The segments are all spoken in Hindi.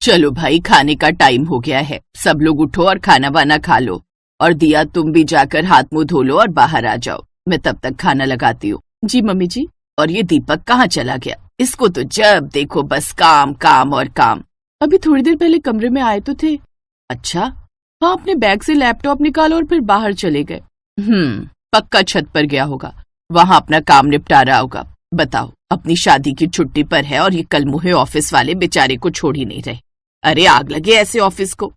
चलो भाई, खाने का टाइम हो गया है, सब लोग उठो और खाना वाना खा लो। और दिया, तुम भी जाकर हाथ मुंह धो लो और बाहर आ जाओ, मैं तब तक खाना लगाती हूँ। जी मम्मी जी। और ये दीपक कहाँ चला गया? इसको तो जब देखो बस काम काम और काम। अभी थोड़ी देर पहले कमरे में आए तो थे। अच्छा? हाँ, अपने बैग से लैपटॉप निकाला और फिर बाहर चले गए। पक्का छत पर गया होगा, वहाँ अपना काम निपटा रहा होगा। बताओ, अपनी शादी की छुट्टी पर है और ये कलमुहे ऑफिस वाले बेचारे को छोड़ ही नहीं रहे। अरे आग लगे ऐसे ऑफिस को।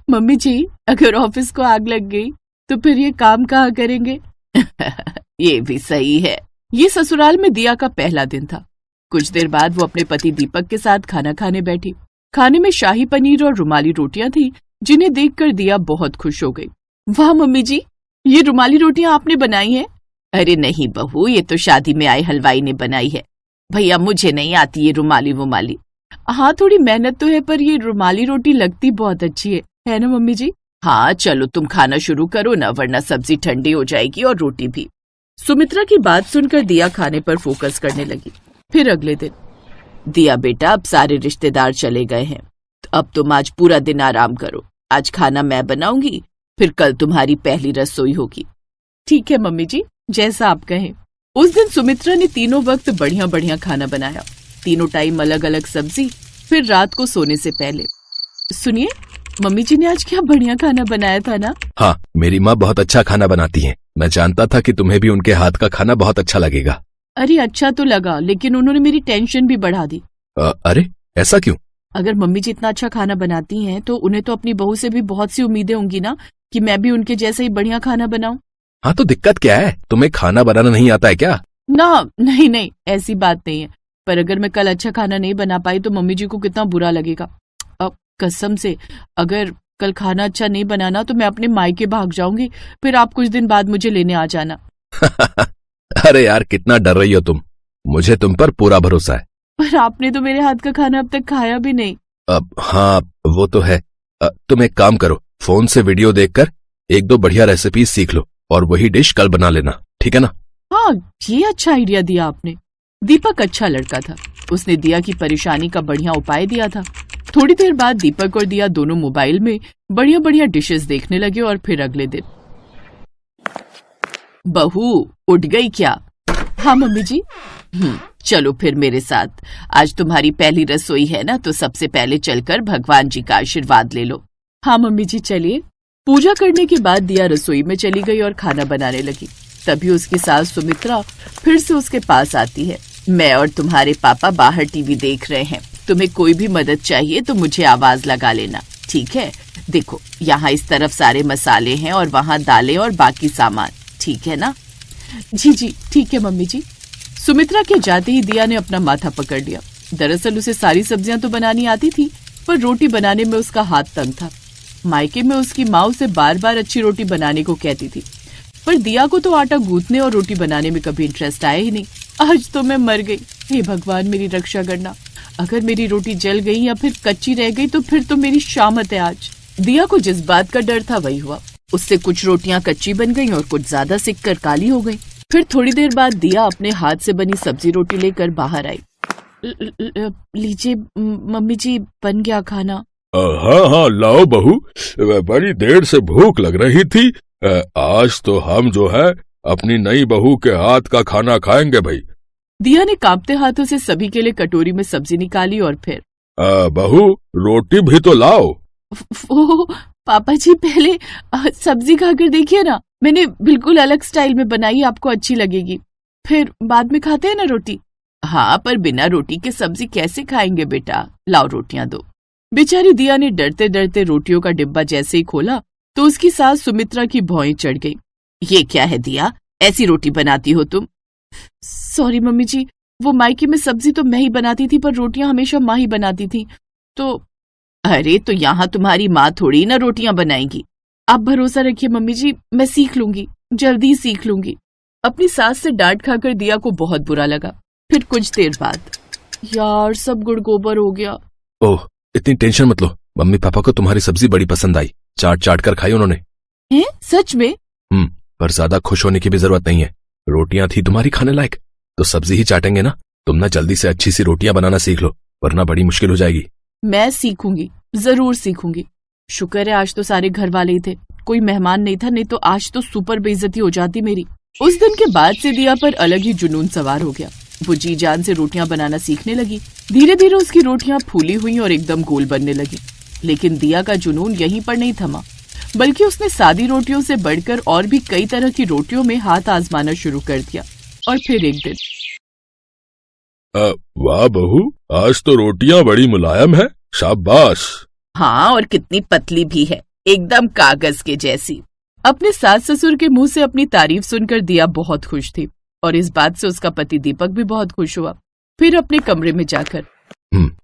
मम्मी जी, अगर ऑफिस को आग लग गई तो फिर ये काम कहाँ करेंगे? ये भी सही है। ये ससुराल में दिया का पहला दिन था। कुछ देर बाद वो अपने पति दीपक के साथ खाना खाने बैठी। खाने में शाही पनीर और रुमाली रोटियां थी, जिन्हें देखकर दिया बहुत खुश हो गई। वाह मम्मी जी, ये रुमाली रोटियां आपने बनाई हैं? अरे नहीं बहू, ये तो शादी में आए हलवाई ने बनाई है। भैया, मुझे नहीं आती ये रुमाली वुमाली। हाँ, थोड़ी मेहनत तो है, पर ये रुमाली रोटी लगती बहुत अच्छी है ना मम्मी जी? हाँ चलो, तुम खाना शुरू करो ना, वरना सब्जी ठंडी हो जाएगी और रोटी भी। सुमित्रा की बात सुनकर दिया खाने पर फोकस करने लगी। फिर अगले दिन, दिया बेटा, अब सारे रिश्तेदार चले गए हैं, अब तुम आज पूरा दिन आराम करो। आज खाना मैं बनाऊंगी, फिर कल तुम्हारी पहली रसोई होगी। ठीक है मम्मी जी, जैसा आप कहें। उस दिन सुमित्रा ने तीनों वक्त बढ़िया बढ़िया खाना बनाया, तीनों टाइम अलग अलग सब्जी। फिर रात को सोने से पहले, सुनिए, मम्मी जी ने आज क्या बढ़िया खाना बनाया था ना? हाँ, मेरी माँ बहुत अच्छा खाना बनाती है। मैं जानता था कि तुम्हें भी उनके हाथ का खाना बहुत अच्छा लगेगा। अरे अच्छा तो लगा, लेकिन उन्होंने मेरी टेंशन भी बढ़ा दी। अरे ऐसा क्यों? अगर मम्मी जी इतना अच्छा खाना बनाती हैं, तो उन्हें तो अपनी बहू से भी बहुत सी उम्मीदें होंगी ना, कि मैं भी उनके जैसा ही बढ़िया खाना बनाऊं। हाँ तो दिक्कत क्या है? तुम्हें खाना बनाना नहीं आता है क्या? ना, नहीं नहीं, ऐसी बात नहीं है, पर अगर मैं कल अच्छा खाना नहीं बना पाई तो मम्मी जी को कितना बुरा लगेगा। अब कसम से, अगर कल खाना अच्छा नहीं बनाना तो मैं अपने मायके भाग जाऊंगी, फिर आप कुछ दिन बाद मुझे लेने आ जाना। अरे यार, कितना डर रही हो तुम, मुझे तुम पर पूरा भरोसा है। पर आपने तो मेरे हाथ का खाना अब तक खाया भी नहीं। अब हाँ, वो तो है। तुम एक काम करो, फोन से वीडियो देखकर एक दो बढ़िया रेसिपी सीख लो और वही डिश कल बना लेना, ठीक है ना? हाँ, ये अच्छा आइडिया दिया आपने। दीपक अच्छा लड़का था, उसने दिया की परेशानी का बढ़िया उपाय दिया था। थोड़ी देर बाद दीपक और दिया दोनों मोबाइल में बढ़िया बढ़िया डिशेस देखने लगे। और फिर अगले दिन, बहू उठ गई क्या? हाँ मम्मी जी। चलो फिर मेरे साथ, आज तुम्हारी पहली रसोई है ना, तो सबसे पहले चलकर भगवान जी का आशीर्वाद ले लो। हाँ मम्मी जी, चलिए। पूजा करने के बाद दिया रसोई में चली गई और खाना बनाने लगी। तभी उसकी सास सुमित्रा फिर से उसके पास आती है। मैं और तुम्हारे पापा बाहर टीवी देख रहे हैं, तुम्हें कोई भी मदद चाहिए तो मुझे आवाज लगा लेना, ठीक है? देखो, यहाँ इस तरफ सारे मसाले हैं और वहाँ दालें और बाकी सामान, ठीक है ना? जी जी, ठीक है मम्मी जी। सुमित्रा के जाते ही दिया ने अपना माथा पकड़ लिया। दरअसल उसे सारी सब्जियां तो बनानी आती थी, पर रोटी बनाने में उसका हाथ तंग था। मायके में उसकी माँ उसे बार बार अच्छी रोटी बनाने को कहती थी, पर दिया को तो आटा गूंथने और रोटी बनाने में कभी इंटरेस्ट आया ही नहीं। आज तो मैं मर गई। हे भगवान, मेरी रक्षा करना। अगर मेरी रोटी जल गई या फिर कच्ची रह गई तो फिर तो मेरी शामत है आज। दिया को जिस बात का डर था वही हुआ। उससे कुछ रोटियां कच्ची बन गईं और कुछ ज्यादा सिक कर काली हो गईं। फिर थोड़ी देर बाद दिया अपने हाथ से बनी सब्जी रोटी लेकर बाहर आई। लीजिए मम्मी जी, बन गया खाना। हाँ हाँ, लाओ बहू, बड़ी देर से भूख लग रही थी। आज तो हम जो है अपनी नई बहू के हाथ का खाना खाएंगे भाई। दिया ने कांपते हाथों से सभी के लिए कटोरी में सब्जी निकाली और फिर, बहू रोटी भी तो लाओ। वो पापा जी, पहले सब्जी खाकर देखिए ना, मैंने बिल्कुल अलग स्टाइल में बनाई, आपको अच्छी लगेगी। फिर बाद में खाते हैं ना रोटी। हाँ, पर बिना रोटी के सब्जी कैसे खाएंगे बेटा? लाओ रोटियां दो। बेचारी दिया ने डरते डरते रोटियों का डिब्बा जैसे ही खोला तो उसकी सास सुमित्रा की भौएं चढ़ गई। ये क्या है दिया, ऐसी रोटी बनाती हो तुम? सॉरी मम्मी जी, वो मायके में सब्जी तो मैं ही बनाती थी, पर रोटियां हमेशा माँ ही बनाती थी तो। अरे तो यहाँ तुम्हारी माँ थोड़ी ना रोटियां बनाएगी। आप भरोसा रखिए मम्मी जी, मैं सीख लूंगी, जल्दी सीख लूंगी। अपनी सास से डांट खाकर दिया को बहुत बुरा लगा। फिर कुछ देर बाद, यार सब गुड़ गोबर हो गया। ओह, इतनी टेंशन मत लो, मम्मी पापा को तुम्हारी सब्जी बड़ी पसंद आई, चाट चाट कर खाई उन्होंने। हैं? सच में? पर ज्यादा खुश होने की भी जरूरत नहीं है। रोटियां थी तुम्हारी खाने लायक, तो सब्जी ही चाटेंगे ना। तुम ना जल्दी से अच्छी सी रोटियां बनाना सीख लो, वरना बड़ी मुश्किल हो जाएगी। मैं सीखूंगी, जरूर सीखूंगी। शुक्र है आज तो सारे घर वाले ही थे, कोई मेहमान नहीं था, नहीं तो आज तो सुपर बेइज्जती हो जाती मेरी। उस दिन के बाद से दिया पर अलग ही जुनून सवार हो गया। वो जी जान से रोटियां बनाना सीखने लगी। धीरे धीरे उसकी रोटियां फूली हुई और एकदम गोल बनने लगी। लेकिन दिया का जुनून यहीं पर नहीं थमा, बल्कि उसने सादी रोटियों से बढ़कर और भी कई तरह की रोटियों में हाथ आजमाना शुरू कर दिया। और फिर एक दिन, वाह बहू, आज तो रोटियां बड़ी मुलायम है, शाबाश। हाँ, और कितनी पतली भी है, एकदम कागज के जैसी। अपने सास ससुर के मुंह से अपनी तारीफ सुनकर दिया बहुत खुश थी और इस बात से उसका पति दीपक भी बहुत खुश हुआ। फिर अपने कमरे में जाकर,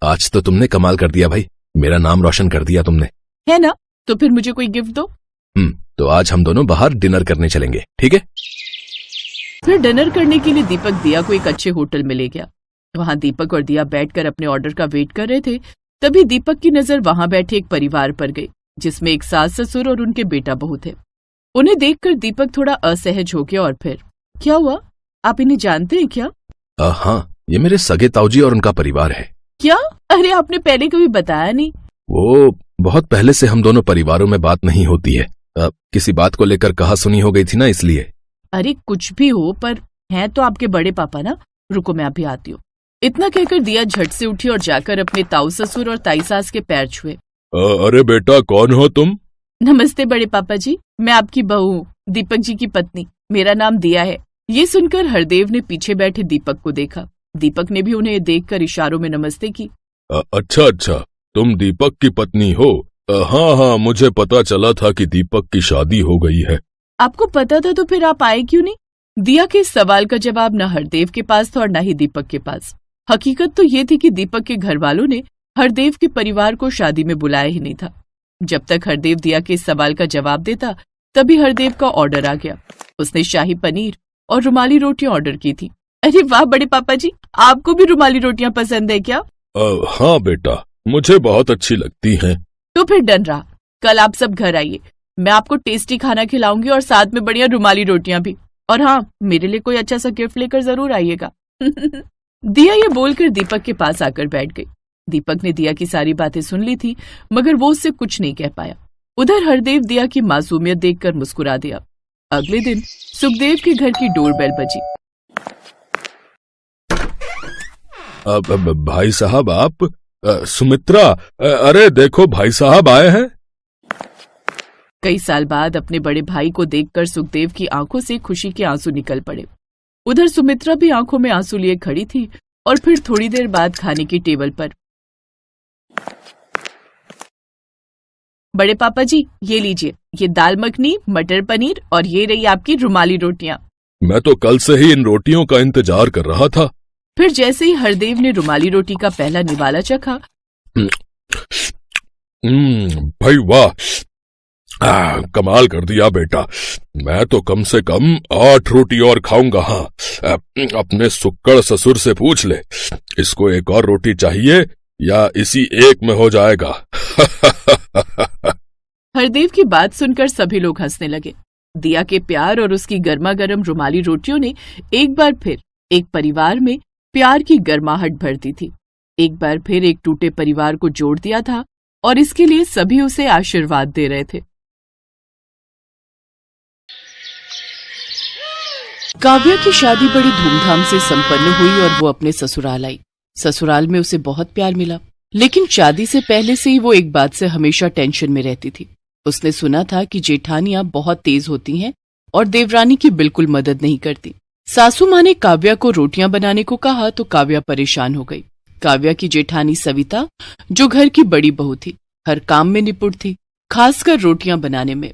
आज तो तुमने कमाल कर दिया भाई, मेरा नाम रोशन कर दिया तुमने, है ना? तो फिर मुझे कोई गिफ्ट दो। तो आज हम दोनों बाहर डिनर करने चलेंगे, ठीक है? फिर डिनर करने के लिए दीपक दिया को एक अच्छे होटल में ले गया। वहां दीपक और दिया बैठकर अपने ऑर्डर का वेट कर रहे थे। तभी दीपक की नजर वहां बैठे एक परिवार पर गई, जिसमें एक सास ससुर और उनके बेटा बहू थे। उन्हें देखकर दीपक थोड़ा असहज हो गया और फिर, क्या हुआ, आप इन्हें जानते हैं क्या? हाँ, ये मेरे सगे ताऊजी और उनका परिवार है। क्या? अरे आपने पहले कभी बताया नहीं। वो बहुत पहले से हम दोनों परिवारों में बात नहीं होती है, किसी बात को लेकर कहा सुनी हो गई थी ना, इसलिए। अरे कुछ भी हो, पर हैं तो आपके बड़े पापा ना। रुको मैं अभी आती हूँ। इतना कहकर दिया झट से उठी और जाकर अपने ताऊ ससुर और ताई सास के पैर छुए। अरे बेटा, कौन हो तुम? नमस्ते बड़े पापा जी, मैं आपकी बहू हूँ, दीपक जी की पत्नी। मेरा नाम दिया है। ये सुनकर हरदेव ने पीछे बैठे दीपक को देखा। दीपक ने भी उन्हें देखकर इशारों में नमस्ते की। अच्छा, तुम दीपक की पत्नी हो? हाँ, मुझे पता चला था कि दीपक की शादी हो गई है। आपको पता था तो फिर आप आए क्यों नहीं? दिया के इस सवाल का जवाब न हरदेव के पास था और न ही दीपक के पास। हकीकत तो ये थी कि दीपक के घर वालों ने हरदेव के परिवार को शादी में बुलाया ही नहीं था। जब तक हरदेव दिया के इस सवाल का जवाब देता, तभी हरदेव का ऑर्डर आ गया। उसने शाही पनीर और रुमाली रोटियां ऑर्डर की थी। अरे वाह बड़े पापा जी, आपको भी रुमाली रोटियां पसंद है क्या? हाँ बेटा, मुझे बहुत अच्छी लगती हैं। तो फिर डन रहा, कल आप सब घर आइए, मैं आपको टेस्टी खाना खिलाऊंगी और साथ में बढ़िया रुमाली रोटियां भी। और हाँ, मेरे लिए कोई अच्छा सा गिफ्ट लेकर जरूर आइएगा। दिया ये बोलकर दीपक के पास आकर बैठ गई। दीपक ने दिया की सारी बातें सुन ली थी, मगर वो उससे कुछ नहीं कह पाया। उधर हरदेव दिया की मासूमियत देखकर मुस्कुरा दिया। अगले दिन सुखदेव के घर की डोरबेल बजी। भाई साहब, आप? सुमित्रा, अरे देखो भाई साहब आए हैं। कई साल बाद अपने बड़े भाई को देखकर सुखदेव की आंखों से खुशी के आंसू निकल पड़े। उधर सुमित्रा भी आंखों में आंसू लिए खड़ी थी और फिर थोड़ी देर बाद खाने की टेबल पर, बड़े पापा जी ये लीजिए, ये दाल मखनी, मटर पनीर और ये रही आपकी रुमाली रोटियां। मैं तो कल से ही इन रोटियों का इंतजार कर रहा था। फिर जैसे ही हरदेव ने रुमाली रोटी का पहला निवाला चखा, भाई वाह, कमाल कर दिया बेटा। मैं तो कम से कम 8 रोटी और खाऊंगा। हाँ, अपने सुक्कड़ ससुर से पूछ ले, इसको एक और रोटी चाहिए या इसी एक में हो जाएगा? हरदेव की बात सुनकर सभी लोग हंसने लगे। दिया के प्यार और उसकी गर्मा गर्म रुमाली रोटियों ने एक बार फिर एक परिवार में प्यार की गर्माहट भर दी थी। एक बार फिर एक टूटे परिवार को जोड़ दिया था और इसके लिए सभी उसे आशीर्वाद दे रहे थे। काव्या की शादी बड़ी धूमधाम से संपन्न हुई और वो अपने ससुराल आई। ससुराल में उसे बहुत प्यार मिला, लेकिन शादी से पहले से ही वो एक बात से हमेशा टेंशन में रहती थी। उसने सुना था कि जेठानियां बहुत तेज होती हैं और देवरानी की बिल्कुल मदद नहीं करती। सासू माँ ने काव्या को रोटियां बनाने को कहा तो काव्या परेशान हो गई। काव्या की जेठानी सविता, जो घर की बड़ी बहू थी, हर काम में निपुण थी, खासकर रोटियां बनाने में।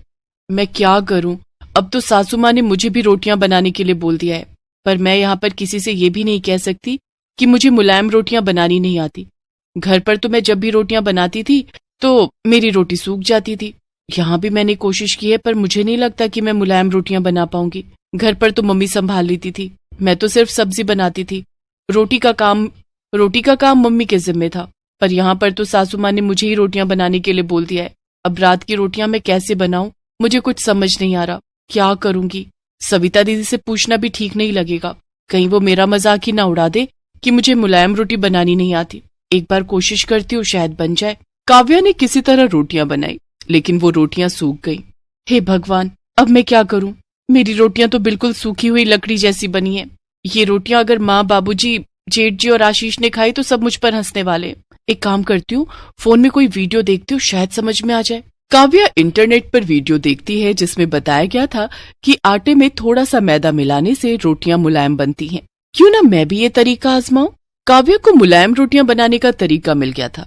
मैं क्या करूं, अब तो सासू माँ ने मुझे भी रोटियां बनाने के लिए बोल दिया है, पर मैं यहाँ पर किसी से ये भी नहीं कह सकती कि मुझे मुलायम रोटियां बनानी नहीं आती। घर पर तो मैं जब भी रोटियां बनाती थी तो मेरी रोटी सूख जाती थी। यहाँ भी मैंने कोशिश की है, पर मुझे नहीं लगता कि मैं मुलायम रोटियां बना पाऊंगी। घर पर तो मम्मी संभाल लेती थी, मैं तो सिर्फ सब्जी बनाती थी। रोटी का काम मम्मी के जिम्मे था, पर यहाँ पर तो सासू माँ ने मुझे ही रोटियां बनाने के लिए बोल दिया है। अब रात की रोटियां मैं कैसे बनाऊं, मुझे कुछ समझ नहीं आ रहा, क्या करूंगी। सविता दीदी से पूछना भी ठीक नहीं लगेगा, कहीं वो मेरा मजाक ही ना उड़ा दे कि मुझे मुलायम रोटी बनानी नहीं आती। एक बार कोशिश करती हूँ, शायद बन जाए। काव्या ने किसी तरह रोटियां बनाई, लेकिन वो रोटियां सूख गईं। हे भगवान, अब मैं क्या करूं? मेरी रोटियां तो बिल्कुल सूखी हुई लकड़ी जैसी बनी है। ये रोटियां अगर माँ, बाबूजी, जेठ जी और आशीष ने खाई तो सब मुझ पर हंसने वाले। एक काम करती हूँ, फोन में कोई वीडियो देखती हूँ, शायद समझ में आ जाए। काव्या इंटरनेट पर वीडियो देखती है जिसमें बताया गया था कि आटे में थोड़ा सा मैदा मिलाने से रोटियां मुलायम बनती हैं। क्यों ना मैं भी ये तरीका आजमाऊं। काव्या को मुलायम रोटियां बनाने का तरीका मिल गया था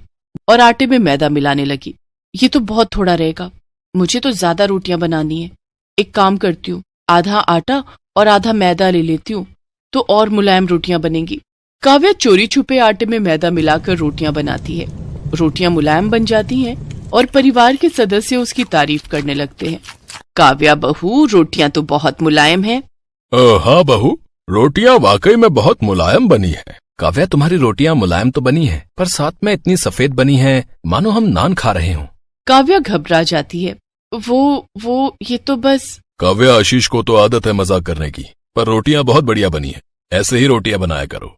और आटे में मैदा मिलाने लगी। ये तो बहुत थोड़ा रहेगा, मुझे तो ज्यादा रोटियां बनानी है। एक काम करती हूँ, आधा आटा और आधा मैदा ले लेती हूँ तो और मुलायम रोटियां बनेंगी। काव्या चोरी छुपे आटे में मैदा मिलाकर रोटियां बनाती है। रोटियां मुलायम बन जाती हैं और परिवार के सदस्य उसकी तारीफ करने लगते हैं। काव्या बहू, रोटियां तो बहुत मुलायम हैं। हाँ बहू, रोटियां वाकई में बहुत मुलायम बनी है। काव्या, तुम्हारी रोटियां मुलायम तो बनी हैं, पर साथ में इतनी सफेद बनी हैं मानो हम नान खा रहे हों। काव्या घबरा जाती है। वो ये तो बस। काव्या, आशीष को तो आदत है मजाक करने की, पर रोटियां बहुत बढ़िया बनी है। ऐसे ही रोटियां बनाया करो।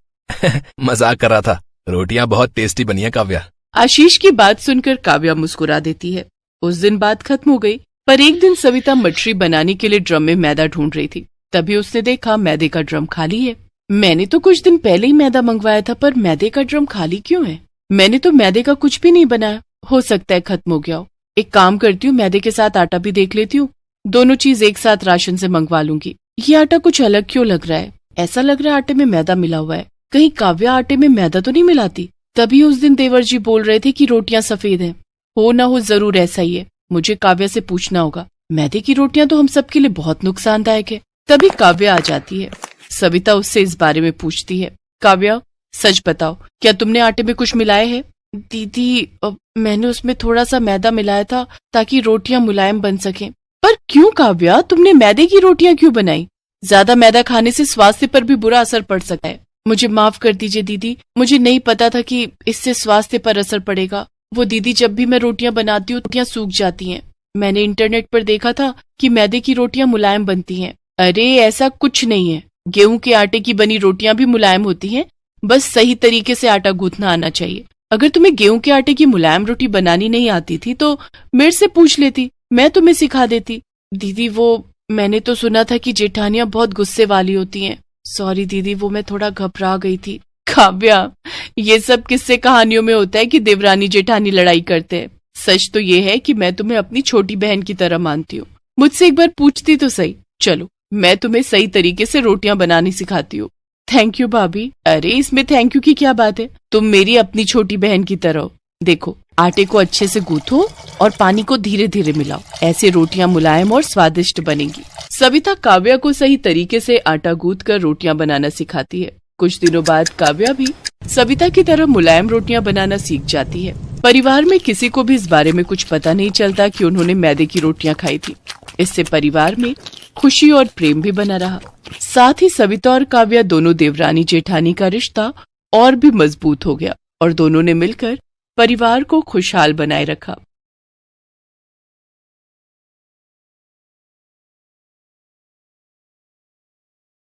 मजाक कर रहा था, रोटियां बहुत टेस्टी बनी है काव्या। आशीष की बात सुनकर काव्या मुस्कुरा देती है। उस दिन बात खत्म हो गई, पर एक दिन सविता मछली बनाने के लिए ड्रम में मैदा ढूंढ रही थी। तभी उसने देखा मैदे का ड्रम खाली है। मैंने तो कुछ दिन पहले ही मैदा मंगवाया था, पर मैदे का ड्रम खाली क्यों है? मैंने तो मैदे का कुछ भी नहीं बनाया। हो सकता है खत्म हो गया हो। एक काम करती हूँ, मैदे के साथ आटा भी देख लेती हूँ। दोनों चीज एक साथ राशन से मंगवा लूंगी। ये आटा कुछ अलग क्यों लग रहा है? ऐसा लग रहा है आटे में मैदा मिला हुआ है। कहीं काव्या आटे में मैदा तो नहीं मिलाती? तभी उस दिन देवर जी बोल रहे थे कि रोटियां सफेद हैं। हो ना हो जरूर ऐसा ही है। मुझे काव्या से पूछना होगा। मैदे की रोटियां तो हम सबके लिए बहुत नुकसानदायक है। तभी काव्या आ जाती है। सविता उससे इस बारे में पूछती है। काव्या, सच बताओ, क्या तुमने आटे में कुछ मिलाया है? दीदी, मैंने उसमें थोड़ा सा मैदा मिलाया था ताकि रोटियां मुलायम बन सकें। पर क्यों काव्या, तुमने मैदे की रोटियां क्यों बनाई? ज्यादा मैदा खाने से स्वास्थ्य पर भी बुरा असर पड़ सकता है। मुझे माफ कर दीजिए दीदी, मुझे नहीं पता था कि इससे स्वास्थ्य पर असर पड़ेगा। वो दीदी, जब भी मैं रोटियां बनाती हूँ रोटियां सूख जाती हैं। मैंने इंटरनेट पर देखा था कि मैदे की रोटियां मुलायम बनती हैं। अरे ऐसा कुछ नहीं है, गेहूं के आटे की बनी रोटियां भी मुलायम होती हैं। बस सही तरीके से आटा गूंथना आना चाहिए। अगर तुम्हें गेहूं के आटे की मुलायम रोटी बनानी नहीं आती थी तो मेरे से पूछ लेती, मैं तुम्हें सिखा देती। दीदी, वो मैंने तो सुना था कि जेठानियां बहुत गुस्से वाली होती हैं। सॉरी दीदी, वो मैं थोड़ा घबरा गई थी। काव्या, ये सब किस्से कहानियों में होता है कि देवरानी जेठानी लड़ाई करते हैं। सच तो ये है कि मैं तुम्हें अपनी छोटी बहन की तरह मानती हूँ। मुझसे एक बार पूछती तो सही। चलो, मैं तुम्हें सही तरीके से रोटियां बनानी सिखाती हूँ। थैंक यू भाभी। अरे इसमें थैंक यू की क्या बात है? तुम मेरी अपनी छोटी बहन की तरह हो। देखो, आटे को अच्छे से गूंथो और पानी को धीरे धीरे मिलाओ। ऐसे रोटियां मुलायम और स्वादिष्ट बनेंगी। सविता काव्या को सही तरीके से आटा गूंथ कर रोटियां बनाना सिखाती है। कुछ दिनों बाद काव्या भी सविता की तरह मुलायम रोटियां बनाना सीख जाती है। परिवार में किसी को भी इस बारे में कुछ पता नहीं चलता कि उन्होंने मैदे की रोटियां खाई थी। इससे परिवार में खुशी और प्रेम भी बना रहा। साथ ही सविता और काव्या दोनों देवरानी जेठानी का रिश्ता और भी मजबूत हो गया और दोनों ने मिलकर परिवार को खुशहाल बनाए रखा।